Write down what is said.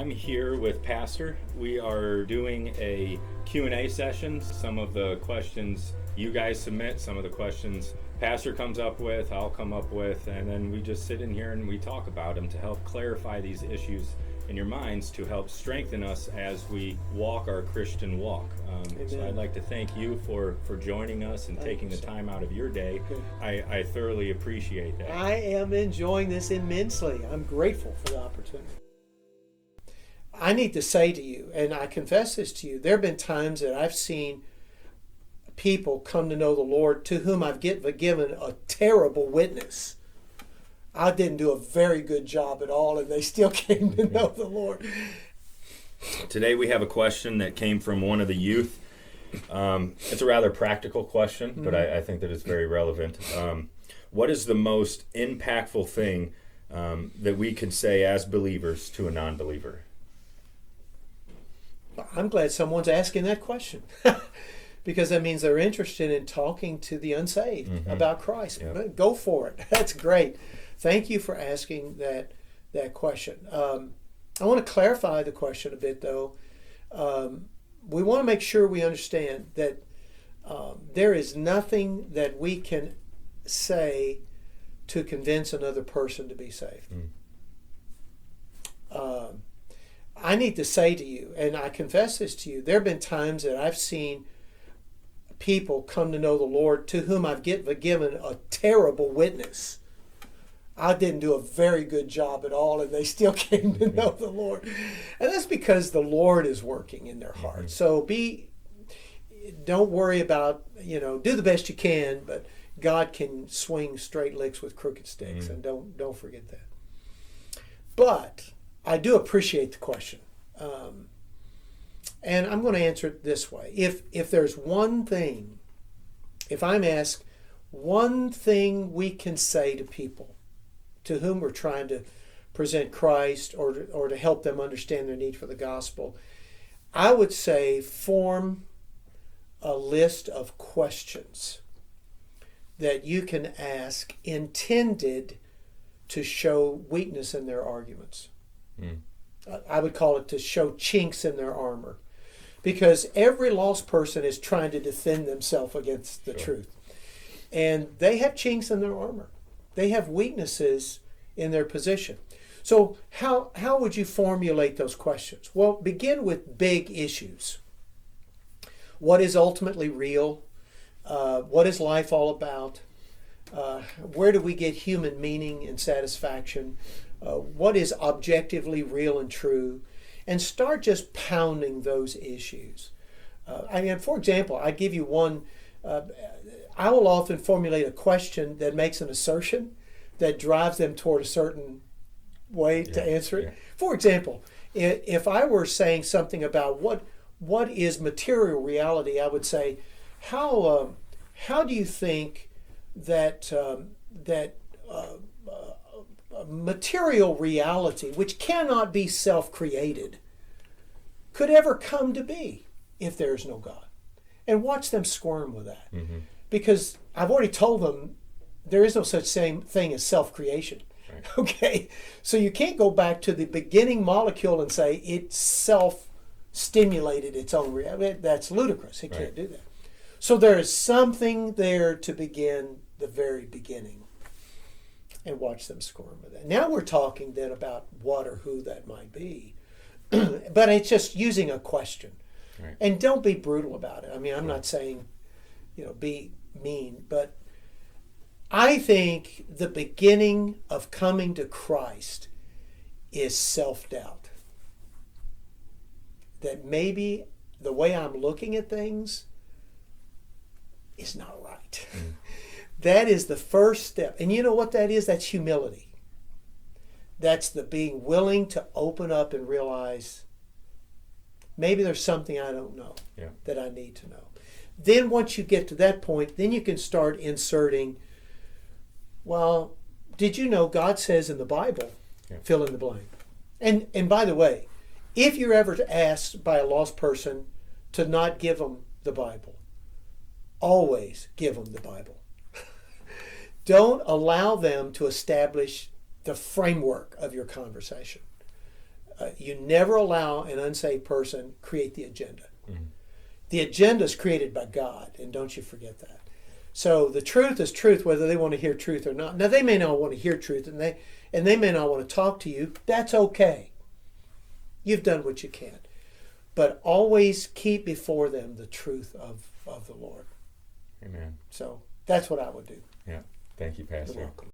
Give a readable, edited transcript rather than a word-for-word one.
I'm here with Pastor. We are doing a Q&A session. Some of the questions you guys submit, some of the questions Pastor comes up with, I'll come up with, and then we just sit in here and we talk about them to help clarify these issues in your minds, to help strengthen us as we walk our Christian walk. So I'd like to thank you for joining us and taking the time out of your day. I thoroughly appreciate that. I am enjoying this immensely. I'm grateful for the opportunity. I need to say to you, and I confess this to you, there have been times that I've seen people come to know the Lord to whom I've given a terrible witness. I didn't do a very good job at all, and they still came to know the Lord. Today we have a question that came from one of the youth. It's a rather practical question, but I think that it's very relevant. What is the most impactful thing that we can say as believers to a non-believer? I'm glad someone's asking that question. Because that means they're interested in talking to the unsaved about Christ. Yep. Go for it. That's great. Thank you for asking that question. I want to clarify the question a bit, though. We want to make sure we understand that there is nothing that we can say to convince another person to be saved. I need to say to you, and I confess this to you, there have been times that I've seen people come to know the Lord to whom I've given a terrible witness. I didn't do a very good job at all, and they still came to know the Lord. And that's because the Lord is working in their heart. So don't worry about, do the best you can, but God can swing straight licks with crooked sticks, and don't forget that. But I do appreciate the question. And I'm going to answer it this way. If there's one thing, if I'm asked one thing we can say to people to whom we're trying to present Christ or to help them understand their need for the gospel, I would say form a list of questions that you can ask intended to show weakness in their arguments. I would call it to show chinks in their armor. Because every lost person is trying to defend themselves against the truth. And they have chinks in their armor. They have weaknesses in their position. So how would you formulate those questions? Well, begin with big issues. What is ultimately real? What is life all about? Where do we get human meaning and satisfaction? What is objectively real and true? And start just pounding those issues. For example, I give you one. I will often formulate a question that makes an assertion that drives them toward a certain way to answer it. For example, if I were saying something about what is material reality, I would say, how do you think that material reality, which cannot be self-created, could ever come to be if there's no God? And watch them squirm with that. Because I've already told them there is no such thing as self-creation. Right. Okay? So you can't go back to the beginning molecule and say it self-stimulated its own reality. That's ludicrous. It can't do that. So there is something there to begin the very beginning. And watch them squirm with that. Now we're talking then about what or who that might be. But it's just using a question. Right. And don't be brutal about it. I'm not saying, be mean, but I think the beginning of coming to Christ is self-doubt. That maybe the way I'm looking at things is not right. That is the first step. And you know what that is? That's humility. That's the being willing to open up and realize maybe there's something I don't know that I need to know. Then once you get to that point, then you can start inserting, well, did you know God says in the Bible, fill in the blank. And by the way, if you're ever asked by a lost person to not give them the Bible, always give them the Bible. Don't allow them to establish the framework of your conversation. You never allow an unsaved person create the agenda. Mm-hmm. The agenda is created by God, and don't you forget that. So the truth is truth, whether they want to hear truth or not. Now they may not want to hear truth, and they may not want to talk to you. That's okay. You've done what you can, but always keep before them the truth of the Lord. Amen. So that's what I would do. Yeah. Thank you, Pastor. You're welcome.